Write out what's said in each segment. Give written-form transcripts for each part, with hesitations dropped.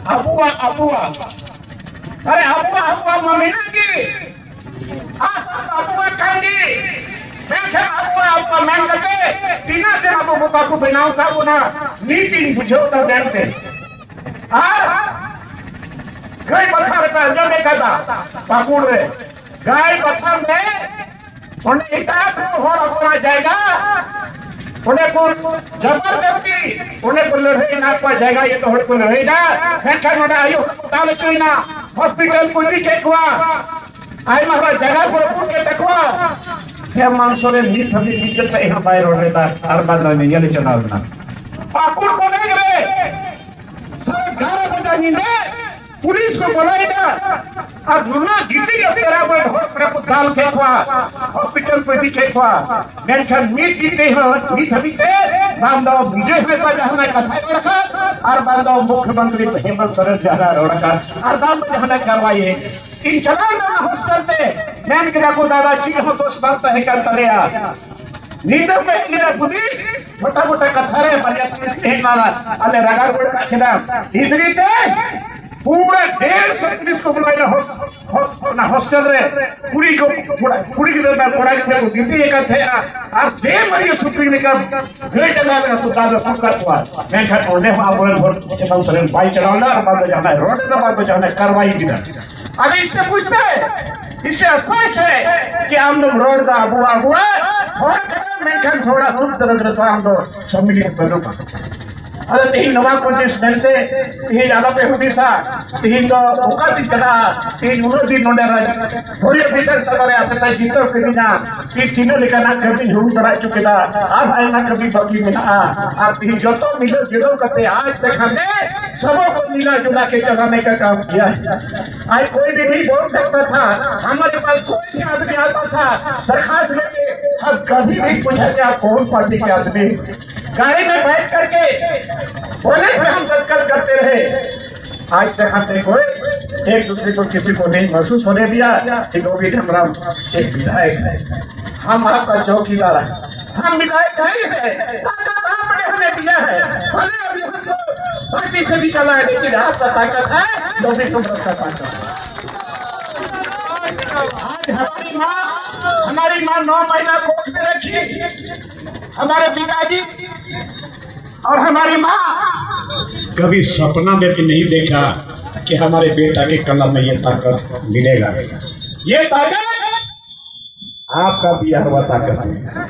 अबुआ अबुआ अरे अबुआ अबुआ मम्मीना की अबुआ kanji मैं अबुआ अबुआ मैं करते तीना से अबु बुका को बनाऊं का वो ना मीटिंग बुझो तो बैठते गाय बथा रहता जो नहीं करता पाकुड़ रे गाय बथा में उन्हें इताब हो रखना जाएगा उन्हें को जबरदस्ती उन्हें को लड़ाई ना पा जाएगा ये तो को लड़ाई ना फैंका नोड़ा आयु ताले चुईना हॉस्पिटल को भी चेक हुआ आई मारा जगह को पूछ के देखो क्या मानसोरे मीट अभी नीचे से यहाँ बाहर हो रहता हर बार नहीं ये नहीं चला ना पाकुड़ को नहीं करे सब 11 बजे नींदे पुलिस को बुलाएगा और दुनिया गिट्टी के तेरा पर प्रभु दाल फेंकवा हॉस्पिटल पे भी फेंकवा मेरे ख्याल मीट गिट्टी हो मीट अभी ते रामदाव विजय हुए पर जहाँ कथा रखा और बांधव मुख्यमंत्री हेमंत सोरेन जहाँ रखा और दाम जहाँ करवाइए इन चला ना हॉस्टल पे मैंने कहा को दादा जी हो तो इस बात है क्या तलेया नींदर पे गिरा पुलिस मोटा मोटा कथा रे बलिया पुलिस के मारा अले रगार कोड का खिलाफ इधरी ते पूरा 150 पुलिस को बुलाया हॉस्टल रे पूरी को पूरी के में पड़ा के गिनती एक थे और जे मरियो सुप्रीम का ग्रेट लेवल का सुधार फुका हुआ मैं कहा होने वहां बोले वोट के सर भाई चलाना और बाद जाना रोड पे बाद जाना कार्रवाई की अभी इससे पूछते हैं इससे स्पष्ट है कि हम लोग रोड का अबुआ हुआ थोड़ा दूर तो हम लोग सम्मिलित बनो अरे तीन नवा कोटेस मिलते तीन आला पे होती सा तीन तो मुकाती करा तीन उन्हों दिन नोडे राज थोड़ी भीतर सवारे आते थे जीतो के बिना तीन तीनों लेकर ना कभी झूठ बढ़ा चुके था अब आए ना कभी बाकी मिला आप तीन जो तो मिलो जिलो करते आज देखा ने सबों को मिला जुला के चलाने का काम किया आज कोई भी नहीं बोल सकता था हमारे पास कोई भी आदमी आता था दरखास्त लेके हम कभी नहीं पूछा कि आप कौन पार्टी के आदमी गाड़ी में बैठ करके बोले पे हम दस्तखत करते रहे आज तक हमने कोई एक दूसरे को किसी को नहीं महसूस होने दिया कि गोविंद हमराम एक विधायक है हम आपका चौकीदार है हम विधायक नहीं है ताकत आपने हमें दिया है भले अभी हमको पार्टी से निकला है लेकिन आपका ताकत है गोविंद हमराम का ताकत आज हमारी माँ 9 महीना कोर्ट में रखी हमारे पिताजी और हमारी माँ कभी सपना में भी नहीं देखा कि हमारे बेटा के कलम में ये ताकत मिलेगा ये ताकत आपका दिया हुआ ताकत है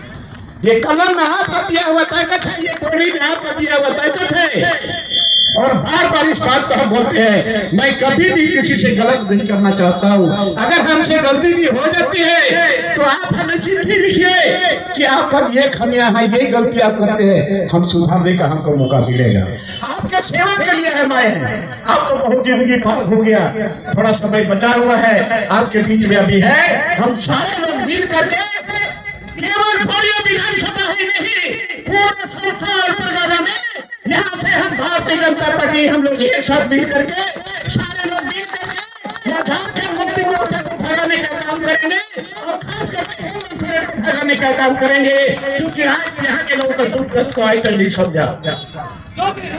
ये कलम में आपका दिया हुआ ताकत है ये गोली में आपका दिया हुआ ताकत है और बार बार इस बात को हम बोलते हैं मैं कभी भी किसी से गलत नहीं करना चाहता हूँ अगर हमसे गलती भी हो जाती है तो आप हमें चिट्ठी लिखिए कि आपका ये खमियां है ये गलती आप करते हैं हम सुधारने का हमको मौका मिलेगा आपके सेवा के लिए है मैं आप तो बहुत जिंदगी पार हो गया थोड़ा समय बचा हुआ है आपके बीच में अभी है हम सारे लोग मिल करके केवल विधानसभा ही नहीं पूरे संस्थान प्रकार में यहाँ से हम भारतीय जनता पार्टी हम लोग एक साथ मिल करके सारे लोग मिल करके यहाँ झारखंड मुक्ति मोर्चा को भगाने का काम करेंगे और खास करके हेमंत सोरेन को भगाने का काम करेंगे क्योंकि आज यहाँ के लोगों का दुख दर्द को आज तक नहीं समझा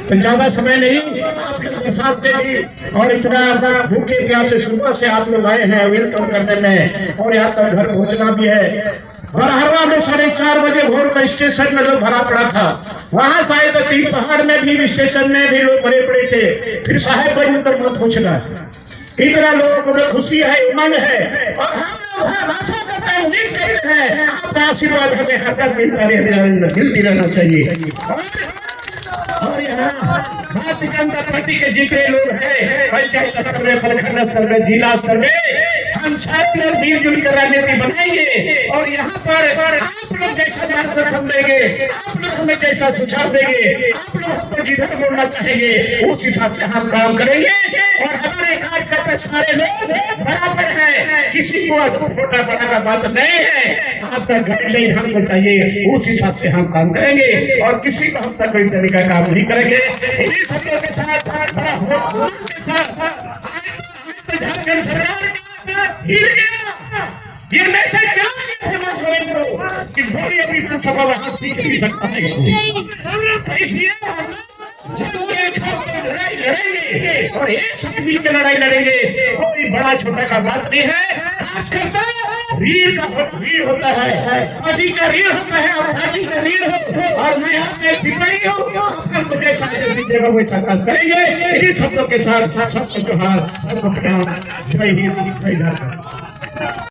तो ज्यादा समय नहीं आप लोग के साथ में भी और इतना भूखे प्यासे सुबह से आप लोग आए हैं वेलकम करने में और यहाँ तक घर पहुँचना भी है बरहरवा में 4:30 बजे भोर का स्टेशन में लोग भरा पड़ा था वहां शायद 3 पहाड़ में भी स्टेशन में भी लोग भरे पड़े थे फिर साहेबगंज तक मत पूछना इतना लोगों को खुशी है उमंग है और हम लोग आशा करते हैं उम्मीद करते हैं आपका आशीर्वाद हमें हर तक मिलती रहना चाहिए और यहाँ भारतीय जनता पार्टी के जितने लोग हैं पंचायत स्तर में प्रखंड स्तर में जिला स्तर में हम सारे लोग मिलजुल कर राजनीति बनाएंगे और यहाँ पर आप लोग जैसा मार्गदर्शन देंगे आप लोग हमें जैसा सुझाव देंगे आप लोग हमको जिधर बोलना चाहेंगे उस हिसाब से हम काम करेंगे और हमारे कार्यकर्ता सारे लोग बराबर है किसी को छोटा बड़ा का बात नहीं है आपका गाइडलाइन हमको चाहिए उस हिसाब से हम काम करेंगे और किसी को हम तक कोई तरीका काम नहीं करेंगे इन्हीं शब्दों के साथ बड़ा होड़ के साथ झारखंड सरकार हिल गया ये मैसेज चला गया हेमंत सोरेन को कि भोरी अभी विधानसभा में हाथ पी सकता है इसलिए हम लड़ाई लड़ेंगे लड़ेंगे और एक साथ मिलकर लड़ाई लड़ेंगे। कोई बड़ा छोटा का बात नहीं है। आजकल तो रीढ़ होता है, पार्टी का रीढ़ होता है और पार्टी का रीढ़ हो। और मैं यहाँ पे सिपाही हूँ, मुझे जगह वैसा काम करेंगे। इन्हीं शब्दों के साथ सबको जोहार, सबको प्रणाम। जय हिंद, जय भारत।